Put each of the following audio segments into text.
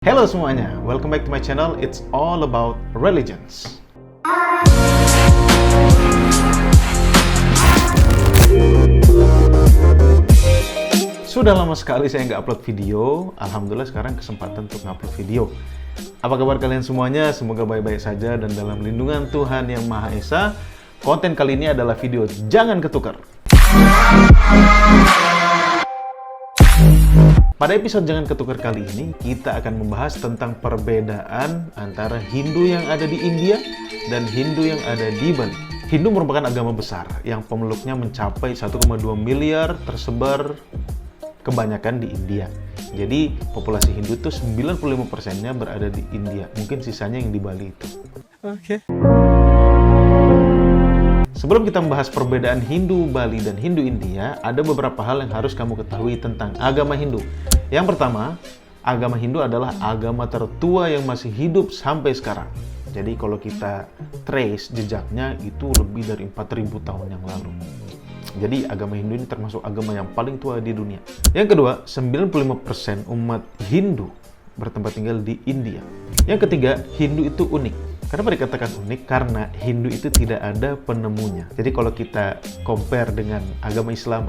Halo semuanya, welcome back to my channel. It's all about religions. Sudah lama sekali saya nggak upload video. Alhamdulillah sekarang kesempatan untuk ngupload video. Apa kabar kalian semuanya? Semoga baik-baik saja dan dalam lindungan Tuhan Yang Maha Esa. Konten kali ini adalah video Jangan Ketukar. Pada episode Jangan Ketukar kali ini, kita akan membahas tentang perbedaan antara Hindu yang ada di India dan Hindu yang ada di Bali. Hindu merupakan agama besar yang pemeluknya mencapai 1,2 miliar, tersebar kebanyakan di India. Jadi populasi Hindu itu 95%-nya berada di India. Mungkin sisanya yang di Bali itu. Oke. Sebelum kita membahas perbedaan Hindu Bali dan Hindu India, ada beberapa hal yang harus kamu ketahui tentang agama Hindu. Yang pertama, agama Hindu adalah agama tertua yang masih hidup sampai sekarang. Jadi kalau kita trace jejaknya itu lebih dari 4.000 tahun yang lalu. Jadi agama Hindu ini termasuk agama yang paling tua di dunia. Yang kedua, 95% umat Hindu bertempat tinggal di India. Yang ketiga, Hindu itu unik. Kenapa dikatakan unik? Karena Hindu itu tidak ada penemunya. Jadi kalau kita compare dengan agama Islam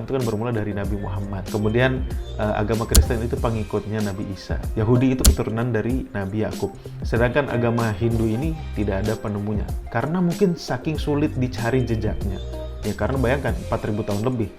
itu kan bermula dari Nabi Muhammad. Kemudian agama Kristen itu pengikutnya Nabi Isa. Yahudi itu keturunan dari Nabi Yakub. Sedangkan agama Hindu ini tidak ada penemunya. Karena mungkin saking sulit dicari jejaknya. Ya karena bayangkan 4.000 tahun lebih.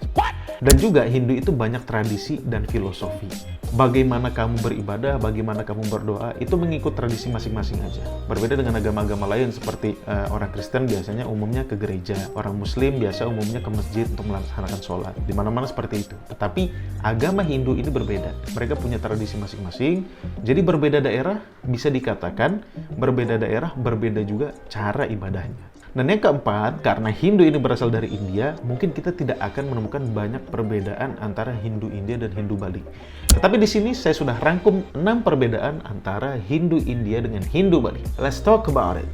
Dan juga Hindu itu banyak tradisi dan filosofi. Bagaimana kamu beribadah, bagaimana kamu berdoa, itu mengikut tradisi masing-masing aja. Berbeda dengan agama-agama lain seperti orang Kristen biasanya umumnya ke gereja, orang Muslim biasa umumnya ke masjid untuk melaksanakan sholat. Di mana-mana seperti itu. Tetapi agama Hindu ini berbeda. Mereka punya tradisi masing-masing. Jadi berbeda daerah bisa dikatakan berbeda daerah, berbeda juga cara ibadahnya. Dan yang keempat, karena Hindu ini berasal dari India, mungkin kita tidak akan menemukan banyak perbedaan antara Hindu India dan Hindu Bali. Tetapi di sini saya sudah rangkum 6 perbedaan antara Hindu India dengan Hindu Bali. Let's talk about it.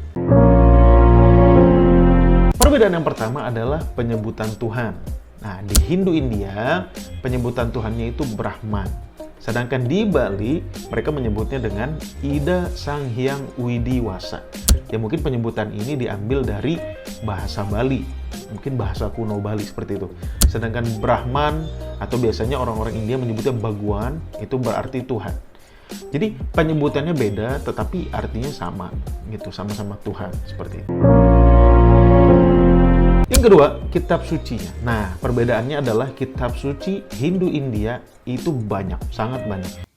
Perbedaan yang pertama adalah penyebutan Tuhan. Nah, di Hindu India, penyebutan Tuhannya itu Brahman. Sedangkan di Bali, mereka menyebutnya dengan Ida Sang Hyang Widiwasa. Ya mungkin penyebutan ini diambil dari bahasa Bali, mungkin bahasa kuno Bali seperti itu. Sedangkan Brahman atau biasanya orang-orang India menyebutnya Bhagwan, itu berarti Tuhan. Jadi penyebutannya beda, tetapi artinya sama, gitu, sama-sama Tuhan seperti itu. Yang kedua, kitab sucinya. Nah, perbedaannya adalah kitab suci Hindu India itu banyak, sangat banyak.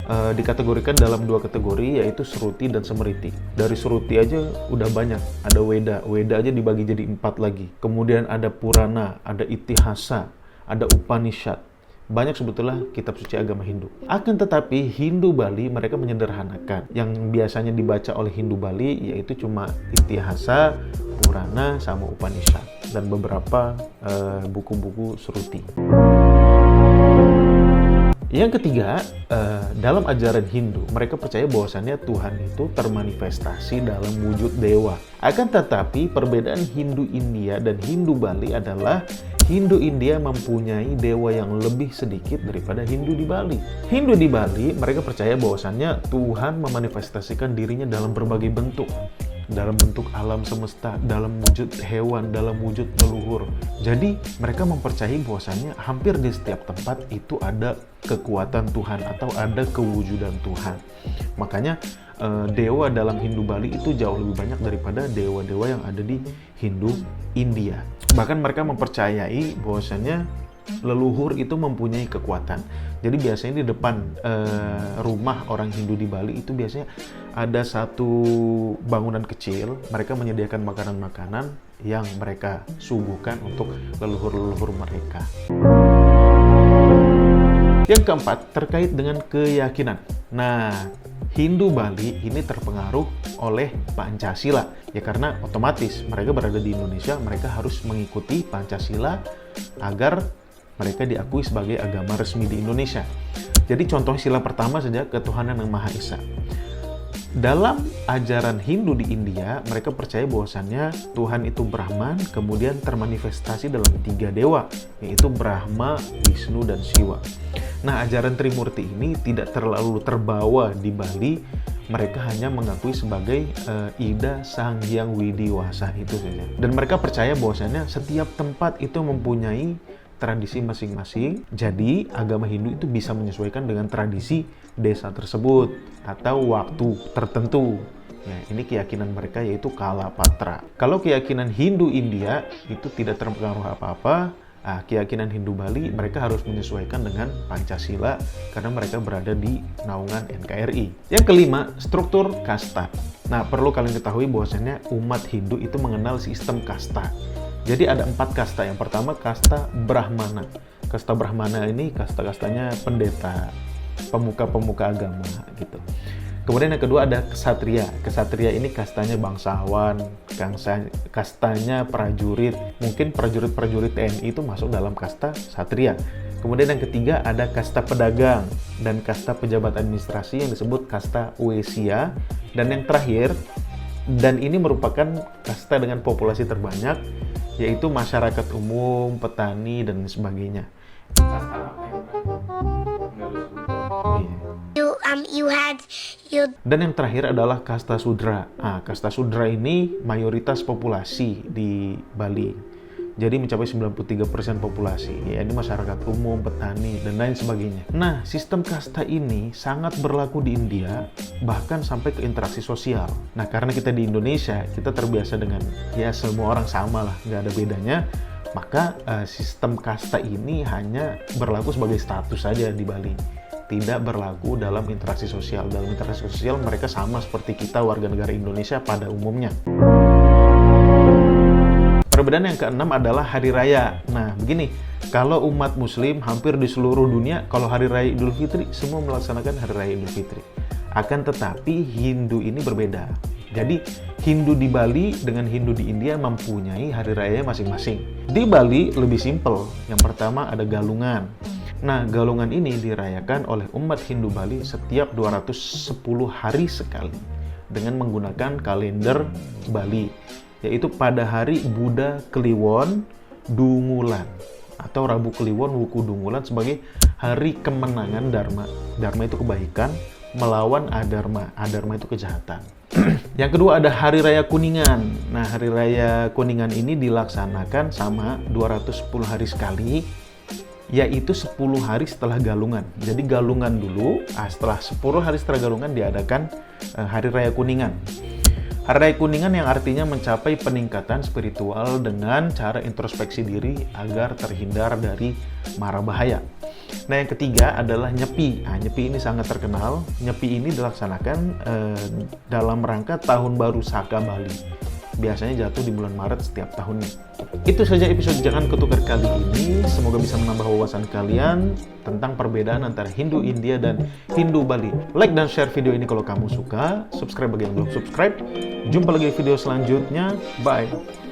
Dikategorikan dalam 2 kategori, yaitu Sruti dan Smriti. Dari Sruti aja udah banyak, ada Weda aja dibagi jadi 4 lagi. Kemudian ada Purana, ada Itihasa, ada Upanishad. Banyak sebetulnya kitab suci agama Hindu. Akan tetapi Hindu Bali mereka menyederhanakan. Yang biasanya dibaca oleh Hindu Bali yaitu cuma Itihasa, Purana, sama Upanishad. Dan beberapa buku-buku Sruti. Yang ketiga, dalam ajaran Hindu, mereka percaya bahwasannya Tuhan itu termanifestasi dalam wujud dewa. Akan tetapi, perbedaan Hindu India dan Hindu Bali adalah Hindu India mempunyai dewa yang lebih sedikit daripada Hindu di Bali. Hindu di Bali, mereka percaya bahwasannya Tuhan memanifestasikan dirinya dalam berbagai bentuk. Dalam bentuk alam semesta, dalam wujud hewan, dalam wujud leluhur. Jadi mereka mempercayai bahwasannya hampir di setiap tempat itu ada kekuatan Tuhan atau ada kewujudan Tuhan. Makanya dewa dalam Hindu Bali itu jauh lebih banyak daripada dewa-dewa yang ada di Hindu India. Bahkan mereka mempercayai bahwasannya leluhur itu mempunyai kekuatan. Jadi biasanya di depan rumah orang Hindu di Bali itu biasanya ada satu bangunan kecil. Mereka menyediakan makanan-makanan yang mereka suguhkan untuk leluhur-leluhur mereka. Yang keempat, terkait dengan keyakinan. Nah, Hindu Bali ini terpengaruh oleh Pancasila. Ya karena otomatis mereka berada di Indonesia, mereka harus mengikuti Pancasila agar mereka diakui sebagai agama resmi di Indonesia. Jadi contoh sila pertama saja, ketuhanan yang Maha Esa. Dalam ajaran Hindu di India, mereka percaya bahwasannya Tuhan itu Brahman, kemudian termanifestasi dalam 3 dewa, yaitu Brahma, Wisnu, dan Siwa. Nah, ajaran Trimurti ini tidak terlalu terbawa di Bali. Mereka hanya mengakui sebagai Ida Sang Hyang Widiwasa itu saja. Dan mereka percaya bahwasannya setiap tempat itu mempunyai tradisi masing-masing. Jadi, agama Hindu itu bisa menyesuaikan dengan tradisi desa tersebut atau waktu tertentu. Ya, ini keyakinan mereka yaitu Kalapatra. Kalau keyakinan Hindu India itu tidak terpengaruh apa-apa. Keyakinan Hindu Bali mereka harus menyesuaikan dengan Pancasila karena mereka berada di naungan NKRI. Yang kelima, struktur kasta. Nah, perlu kalian ketahui bahwasannya umat Hindu itu mengenal sistem kasta. Jadi ada 4 kasta. Yang pertama, kasta Brahmana. Kasta Brahmana ini kasta-kastanya pendeta, pemuka-pemuka agama gitu. Kemudian yang kedua ada Ksatria. Ksatria ini kastanya bangsawan, kastanya prajurit. Mungkin prajurit-prajurit TNI itu masuk dalam kasta Ksatria. Kemudian yang ketiga ada kasta pedagang dan kasta pejabat administrasi yang disebut kasta Wesya. Dan yang terakhir, dan ini merupakan kasta dengan populasi terbanyak, yaitu masyarakat umum, petani, dan sebagainya. Dan yang terakhir adalah kasta Sudra. Kasta Sudra ini mayoritas populasi di Bali. Jadi mencapai 93% populasi. Ya, ini masyarakat umum, petani, dan lain sebagainya. Nah, sistem kasta ini sangat berlaku di India, bahkan sampai ke interaksi sosial. Nah, karena kita di Indonesia, kita terbiasa dengan ya semua orang sama lah, nggak ada bedanya. Maka sistem kasta ini hanya berlaku sebagai status saja di Bali. Tidak berlaku dalam interaksi sosial. Dalam interaksi sosial mereka sama seperti kita warga negara Indonesia pada umumnya. Perbedaan yang keenam adalah hari raya. Nah, begini, kalau umat Muslim hampir di seluruh dunia, kalau hari raya Idul Fitri, semua melaksanakan hari raya Idul Fitri. Akan tetapi Hindu ini berbeda. Jadi Hindu di Bali dengan Hindu di India mempunyai hari raya masing-masing. Di Bali lebih simpel. Yang pertama ada Galungan. Nah, Galungan ini dirayakan oleh umat Hindu Bali setiap 210 hari sekali dengan menggunakan kalender Bali, yaitu pada hari Buddha Kliwon Dungulan atau Rabu Kliwon Wuku Dungulan sebagai hari kemenangan Dharma. Dharma itu kebaikan melawan Adharma. Adharma itu kejahatan. Yang kedua ada Hari Raya Kuningan. Nah, Hari Raya Kuningan ini dilaksanakan sama 210 hari sekali, yaitu 10 hari setelah Galungan. Jadi Galungan dulu, setelah 10 hari setelah Galungan diadakan Hari Raya Kuningan. Hari Raya Kuningan yang artinya mencapai peningkatan spiritual dengan cara introspeksi diri agar terhindar dari mara bahaya. Nah, yang ketiga adalah Nyepi. Nyepi ini sangat terkenal. Nyepi ini dilaksanakan dalam rangka Tahun Baru Saka Bali. Biasanya jatuh di bulan Maret setiap tahunnya. Itu saja episode Jangan Ketukar kali ini. Semoga bisa menambah wawasan kalian tentang perbedaan antara Hindu India dan Hindu Bali. Like dan share video ini kalau kamu suka. Subscribe bagi yang belum subscribe. Jumpa lagi di video selanjutnya. Bye.